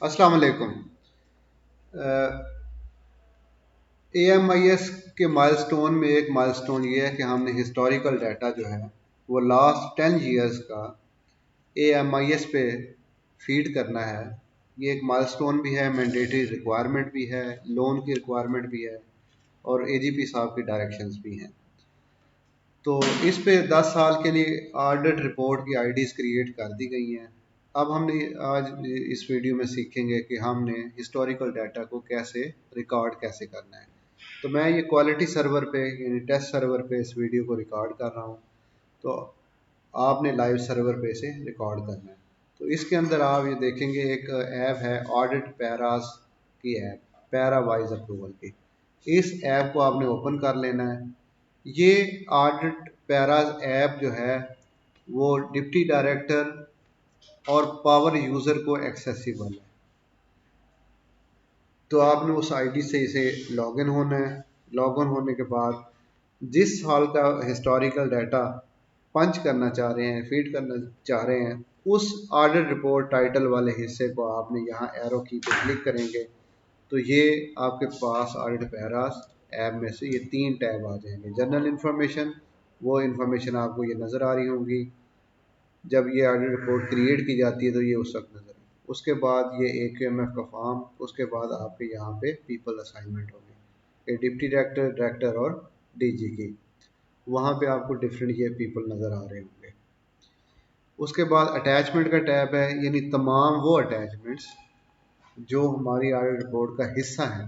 अस्सलाम वालेकुम। AMIS के माइलस्टोन में एक माइलस्टोन ये है कि हमने हिस्टोरिकल डाटा जो है वो लास्ट 10 ईयर्स का AMIS पे फीड करना है। ये एक माइलस्टोन भी है, मैंडेटरी रिक्वायरमेंट भी है, लोन की रिक्वायरमेंट भी है और AGP साहब की डायरेक्शंस भी हैं। तो इस पे 10 साल के लिए ऑडिट रिपोर्ट की आईडीज़ क्रिएट कर दी गई हैं। अब हमने आज इस वीडियो में सीखेंगे कि हमने हिस्टोरिकल डाटा को कैसे रिकॉर्ड कैसे करना है। तो मैं ये क्वालिटी सर्वर पे यानी टेस्ट सर्वर पे इस वीडियो को रिकॉर्ड कर रहा हूँ। तो आपने लाइव सर्वर पे से रिकॉर्ड करना है। तो इसके अंदर आप ये देखेंगे एक ऐप है ऑडिट पैरास की ऐप, पैरा वाइज अप्रूवल की। इस ऐप को आपने ओपन कर लेना है। ये ऑडिट पैराज ऐप जो है वो डिप्टी डायरेक्टर और पावर यूज़र को एक्सेसिबल है। तो आपने उस आईडी से इसे लॉगिन होना है। लॉगिन होने के बाद जिस साल का हिस्टोरिकल डाटा पंच करना चाह रहे हैं, फीड करना चाह रहे हैं, उस ऑडिट रिपोर्ट टाइटल वाले हिस्से को आपने यहाँ एरो की पे क्लिक करेंगे तो ये आपके पास ऑडिट पैरास ऐप में से ये 3 टैब आ जाएंगे। जनरल इन्फॉर्मेशन, वो इन्फॉर्मेशन आपको ये नज़र आ रही होंगी जब ये ऑडिट रिपोर्ट क्रिएट की जाती है तो ये उस वक्त नज़र है। उसके बाद ये AQMF का फॉर्म, उसके बाद आपके यहाँ पे पीपल असाइनमेंट होगी, ये डिप्टी डायरेक्टर, डायरेक्टर और DG की, वहाँ पे आपको डिफरेंट ये पीपल नज़र आ रहे होंगे। उसके बाद अटैचमेंट का टैब है, यानी तमाम वो अटैचमेंट्स जो हमारी ऑडिट रिपोर्ट का हिस्सा हैं,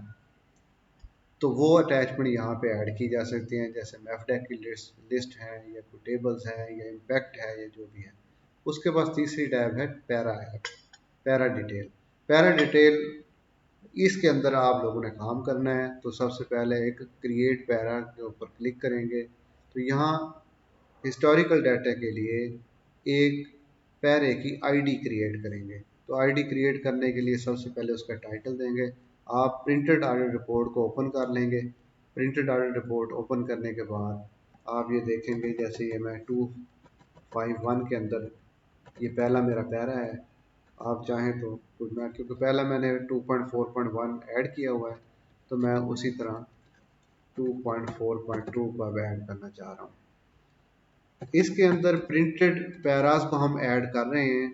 तो वो अटैचमेंट यहाँ पे ऐड की जा सकती हैं, जैसे मैफडेक की लिस्ट है या कोई टेबल्स हैं या इम्पैक्ट है या जो भी है। उसके बाद तीसरी टैब है para app, para detail. Para detail इसके अंदर आप लोगों ने काम करना है। तो सबसे पहले एक क्रिएट पैरा के ऊपर क्लिक करेंगे तो यहाँ हिस्टोरिकल डाटा के लिए एक पैरे की आईडी क्रिएट करेंगे। तो आईडी क्रिएट करने के लिए सबसे पहले उसका टाइटल देंगे। आप प्रिंटेड ऑडिट रिपोर्ट को ओपन कर लेंगे। प्रिंटेड ऑडिट रिपोर्ट ओपन करने के बाद आप ये देखेंगे, जैसे ये मैं 251 के अंदर ये पहला मेरा पैरा है। आप चाहें तो कुछ मैं, क्योंकि पहला मैंने 2.4.1 ऐड किया हुआ है तो मैं उसी तरह 2.4.2 का ऐड करना चाह रहा हूँ। इसके अंदर प्रिंटेड पैरास को हम ऐड कर रहे हैं।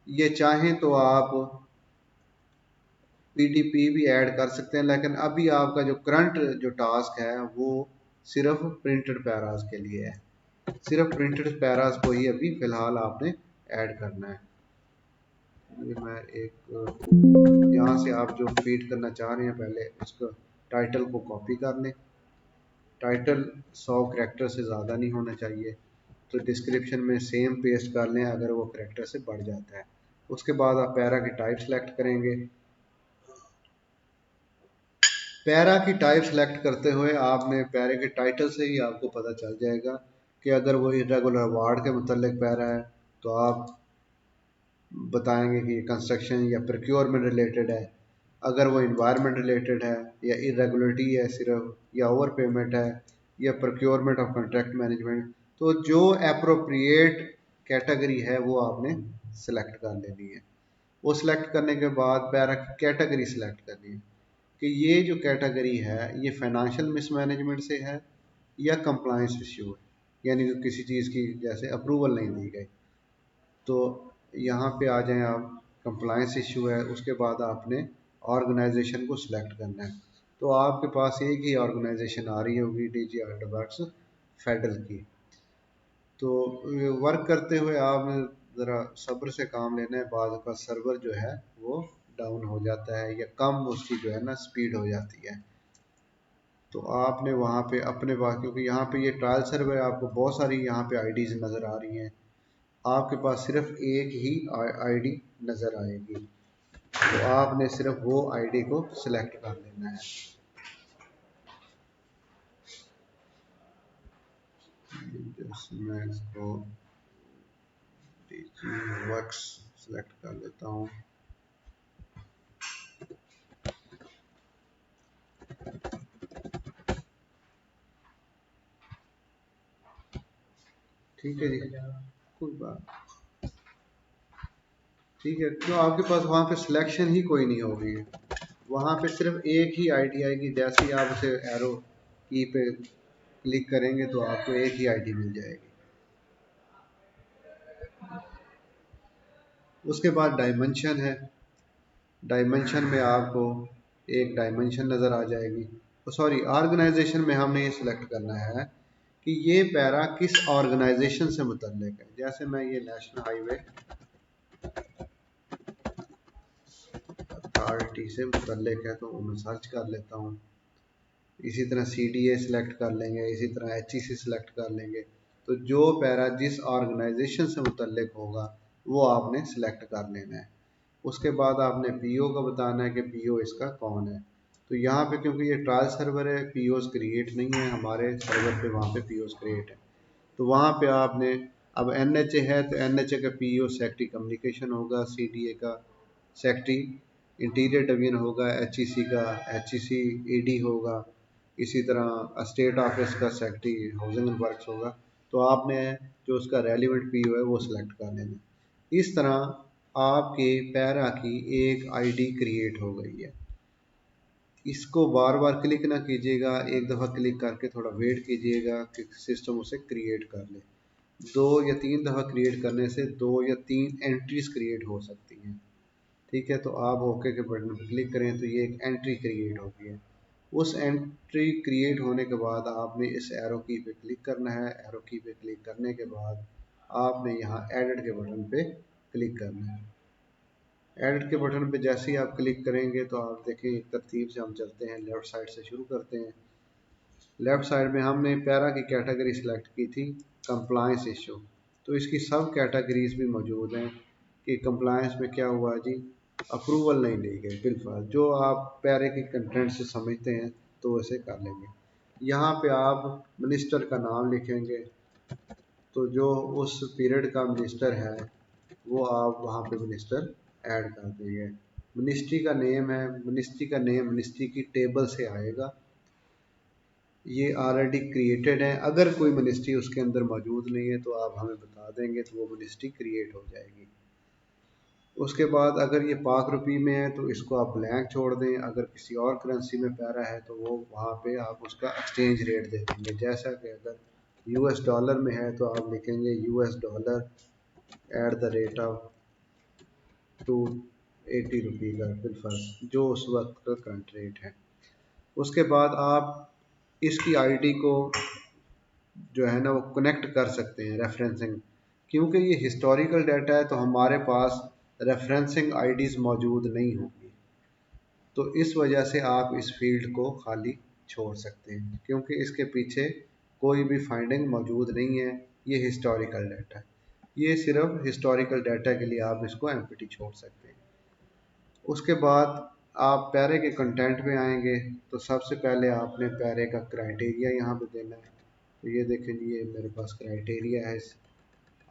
ये चाहें तो आप PDP भी ऐड कर सकते हैं, लेकिन अभी आपका जो करंट जो टास्क है वो सिर्फ प्रिंटेड पैरास के लिए है। सिर्फ प्रिंटेड पैरास को ही अभी फ़िलहाल आपने ऐड करना है। ये मैं एक यहाँ से आप जो फीड करना चाह रहे हैं पहले उसका टाइटल को कॉपी कर लें। टाइटल 100 करैक्टर से ज़्यादा नहीं होना चाहिए। तो डिस्क्रिप्शन में सेम पेस्ट कर लें अगर वो करैक्टर से बढ़ जाता है। उसके बाद आप पैरा की टाइप सेलेक्ट करेंगे। पैरा की टाइप सेलेक्ट करते हुए आपने पैरे के टाइटल से ही आपको पता चल जाएगा कि अगर वो इरेगुलर वार्ड के मतलब पैरा है तो आप बताएंगे कि कंस्ट्रक्शन या प्रोक्योरमेंट रिलेटेड है। अगर वो इन्वायरमेंट रिलेटेड है या इरेगुलरिटी है सिर्फ, या ओवर पेमेंट है, या प्रोक्योरमेंट ऑफ कॉन्ट्रैक्ट मैनेजमेंट, तो जो अप्रोप्रिएट कैटेगरी है वो आपने सेलेक्ट कर लेनी है। वो सिलेक्ट करने के बाद पैरा की कैटेगरी सिलेक्ट करनी है कि ये जो कैटेगरी है ये फाइनेंशियल मिसमैनेजमेंट से है या कंप्लायंस इश्यू है, यानी कि किसी चीज़ की जैसे अप्रूवल नहीं दी गई। तो यहाँ पे आ जाएं आप, कंप्लायंस इशू है। उसके बाद आपने ऑर्गेनाइजेशन को सिलेक्ट करना है। तो आपके पास एक ही ऑर्गेनाइजेशन आ रही होगी, DG ऑडिट वर्क्स फेडरल की। तो वर्क करते हुए आप ज़रा सब्र से काम लेना है। बाद का सर्वर जो है वो डाउन हो जाता है या कम उसकी जो है ना स्पीड हो जाती है। तो आपने वहाँ पे अपने पास, क्योंकि यहाँ पे ये ट्रायल सर्वर है, आपको बहुत सारी यहाँ पे आईडीज़ नज़र आ रही हैं, आपके पास सिर्फ एक ही आईडी नज़र आएगी। तो आपने सिर्फ वो आईडी को सिलेक्ट कर लेना है। मैं इसको वर्क्स सिलेक्ट कर लेता हूँ। ठीक है जी, कोई बात। ठीक है, तो आपके पास वहाँ पे सिलेक्शन ही कोई नहीं होगी, वहाँ पे सिर्फ एक ही आईडी आएगी। जैसे ही आप उसे एरो की पे क्लिक करेंगे तो आपको एक ही आईडी मिल जाएगी। उसके बाद डायमेंशन है, डायमेंशन में आपको एक डायमेंशन नज़र आ जाएगी। सॉरी, ऑर्गेनाइजेशन में हमने ये सिलेक्ट करना है कि ये पैरा किस ऑर्गेनाइजेशन से मुतल्लिक है। जैसे मैं ये नेशनल हाईवे अथॉरिटी से मुतल्लिक है तो मैं सर्च कर लेता हूँ। इसी तरह CDA सिलेक्ट कर लेंगे, इसी तरह HEC सिलेक्ट कर लेंगे। तो जो पैरा जिस ऑर्गेनाइजेशन से मुतल्लिक होगा वो आपने सिलेक्ट कर लेना है। उसके बाद आपने PO का बताना है कि PO इसका कौन है। तो यहाँ पे क्योंकि ये ट्रायल सर्वर है, POs क्रिएट नहीं है हमारे सर्वर पे, वहाँ पे POs क्रिएट है। तो वहाँ पे आपने, अब NHA है तो NHA का PO सेक्रेटरी कम्युनिकेशन होगा, CDA का सेक्रेटरी इंटीरियर डिवीजन होगा, HEC का HEC AD होगा, इसी तरह स्टेट ऑफिस का सेक्रेटरी हाउसिंग एंड वर्क्स होगा। तो आपने जो उसका रेलिवेंट PO है वो सिलेक्ट कर लेना। इस तरह आपके पैरा की एक आईडी क्रिएट हो गई है। इसको बार बार क्लिक ना कीजिएगा, एक दफ़ा क्लिक करके थोड़ा वेट कीजिएगा कि सिस्टम उसे क्रिएट कर ले। 2 या 3 दफ़ा क्रिएट करने से 2 या 3 एंट्रीज क्रिएट हो सकती हैं। ठीक है, तो आप ओके के बटन पर क्लिक करें तो ये एक एंट्री क्रिएट हो गई है। उस एंट्री क्रिएट होने के बाद आपने इस एरो की पे क्लिक करना है। एरो की पे क्लिक करने के बाद आपने यहाँ एडिट के बटन पे क्लिक करना है। एडिट के बटन पे जैसे ही आप क्लिक करेंगे तो आप देखें एक तरतीब से हम चलते हैं, लेफ़्ट साइड से शुरू करते हैं। लेफ़्ट साइड में हमने पैरा की कैटेगरी सिलेक्ट की थी कंप्लायंस इशू, तो इसकी सब कैटेगरीज भी मौजूद हैं कि कंप्लायंस में क्या हुआ जी, अप्रूवल नहीं ली गई। बिल्कुल जो आप पैरे की कंटेंट से समझते हैं तो वैसे कर लेंगे। यहाँ पे आप मिनिस्टर का नाम लिखेंगे, तो जो उस पीरियड का मिनिस्टर है वो आप वहाँ पे मिनिस्टर ऐड कर देंगे। मिनिस्ट्री का नेम है, मिनिस्ट्री का नेम मिनिस्ट्री की टेबल से आएगा, ये ऑलरेडी क्रिएटेड है। अगर कोई मिनिस्ट्री उसके अंदर मौजूद नहीं है तो आप हमें बता देंगे तो वो मिनिस्ट्री क्रिएट हो जाएगी। उसके बाद अगर ये पाक रुपी में है तो इसको आप ब्लैंक छोड़ दें। अगर किसी और करेंसी में पैरा है तो वो वहाँ पे आप उसका एक्सचेंज रेट दे देंगे। जैसा कि अगर US डॉलर में है तो आप लिखेंगे US dollar at the rate of 280 रुपये का बिलफर्ज, जो उस वक्त का करंट रेट है। उसके बाद आप इसकी आईडी को जो है ना वो कनेक्ट कर सकते हैं रेफरेंसिंग, क्योंकि ये हिस्टोरिकल डाटा है तो हमारे पास रेफरेंसिंग आईडीज़ मौजूद नहीं होंगी। तो इस वजह से आप इस फील्ड को खाली छोड़ सकते हैं, क्योंकि इसके पीछे कोई भी फाइंडिंग मौजूद नहीं है। ये हिस्टोरिकल डाटा है, ये सिर्फ हिस्टोरिकल डाटा के लिए आप इसको एम्प्टी छोड़ सकते हैं। उसके बाद आप पैरे के कंटेंट में आएंगे तो सबसे पहले आपने पैरे का क्राइटेरिया यहाँ पे देना है। तो ये देखें जी, ये मेरे पास क्राइटेरिया है इस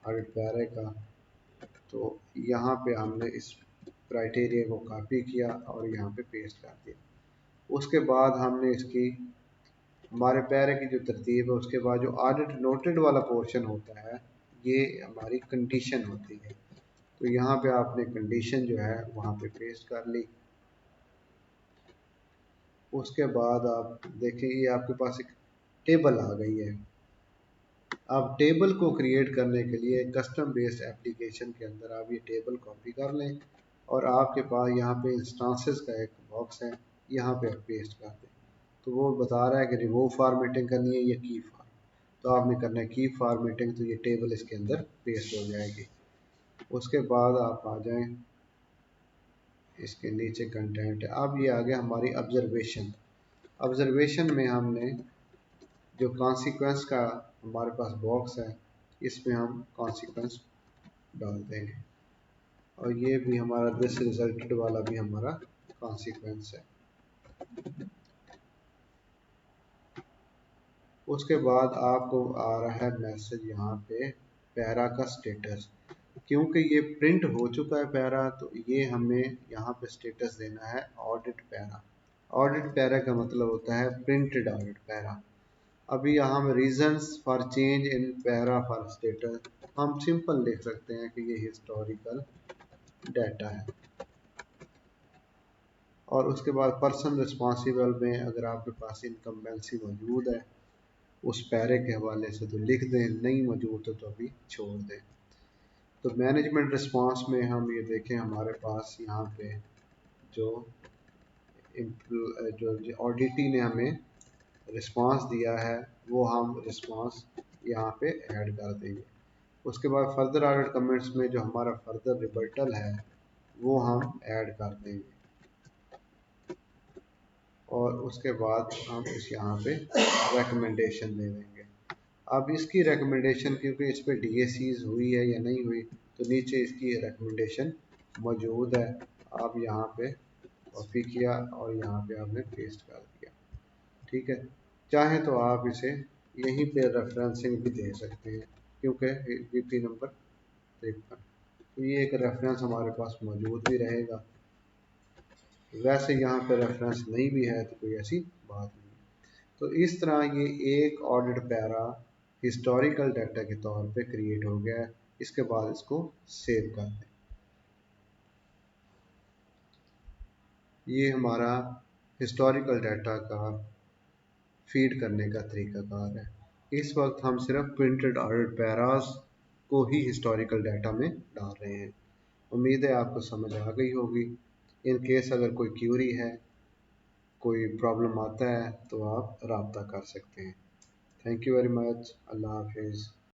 ऑडिट पैरे का। तो यहाँ पे हमने इस क्राइटेरिया को कॉपी किया और यहाँ पे पेस्ट कर दिया। उसके बाद हमने इसकी, हमारे पैरे की जो तरतीब है उसके बाद जो ऑडिट नोटेड वाला पोर्शन होता है ये हमारी कंडीशन होती है। तो यहाँ पे आपने कंडीशन जो है वहाँ पे पेस्ट कर ली। उसके बाद आप देखें ये आपके पास एक टेबल आ गई है। अब टेबल को क्रिएट करने के लिए कस्टम बेस्ड एप्लीकेशन के अंदर आप ये टेबल कॉपी कर लें और आपके पास यहाँ पे इंस्टांसेस का एक बॉक्स है, यहाँ पे आप पेस्ट कर दें। तो वो बता रहा है कि रिमूव फॉर्मेटिंग करनी है या की फॉर्म, तो आपने करना है की फॉर्मेटिंग, तो ये टेबल इसके अंदर पेस्ट हो जाएगी। उसके बाद आप आ जाएं, इसके नीचे कंटेंट है। अब ये आ गया हमारी ऑब्जर्वेशन। ऑब्जर्वेशन में हमने जो कॉन्सिक्वेंस का हमारे पास बॉक्स है इसमें हम कॉन्सिक्वेंस डाल देंगे, और ये भी हमारा दिस रिजल्टेड वाला भी हमारा कॉन्सिक्वेंस है। उसके बाद आपको आ रहा है मैसेज यहाँ पे पैरा का स्टेटस, क्योंकि ये प्रिंट हो चुका है पैरा तो ये हमें यहाँ पे स्टेटस देना है ऑडिट पैरा। ऑडिट पैरा का मतलब होता है प्रिंटेड ऑडिट पैरा। अभी यहाँ हम reasons for change in para for status हम सिंपल लिख सकते हैं कि ये हिस्टोरिकल डाटा है। और उसके बाद पर्सन रिस्पॉन्सिबल में अगर आपके पास इनकम्बेंसी मौजूद है उस पैरे के हवाले से तो लिख दें, नहीं मौजूद तो अभी छोड़ दें। तो मैनेजमेंट रिस्पांस में हम ये देखें, हमारे पास यहाँ पे जो जो ऑडिटी ने हमें रिस्पांस दिया है वो हम रिस्पांस यहाँ पे ऐड कर देंगे। उसके बाद फर्दर ऑडिट कमेंट्स में जो हमारा फर्दर रिबर्टल है वो हम ऐड कर देंगे। और उसके बाद हम इस यहाँ पे रिकमेंडेशन दे देंगे। अब इसकी रिकमेंडेशन, क्योंकि इस पे डीएसीज हुई है या नहीं हुई, तो नीचे इसकी रिकमेंडेशन मौजूद है। आप यहाँ पे कॉपी किया और यहाँ पे आपने पेस्ट कर दिया। ठीक है, चाहे तो आप इसे यहीं पे रेफरेंसिंग भी दे सकते हैं, क्योंकि वीपी नंबर 53, तो ये एक रेफरेंस हमारे पास मौजूद भी रहेगा। वैसे यहाँ पे रेफरेंस नहीं भी है तो कोई ऐसी बात नहीं। तो इस तरह ये एक ऑडिट पैरा हिस्टोरिकल डाटा के तौर पे क्रिएट हो गया है। इसके बाद इसको सेव कर दें। ये हमारा हिस्टोरिकल डाटा का फीड करने का तरीकाकार है। इस वक्त हम सिर्फ प्रिंटेड ऑडिट पैरास को ही हिस्टोरिकल डाटा में डाल रहे हैं। उम्मीद है आपको समझ आ गई होगी। इन केस अगर कोई क्यूरी है, कोई प्रॉब्लम आता है तो आप रब्ता कर सकते हैं। Thank you very much. अल्लाह हाफिज़।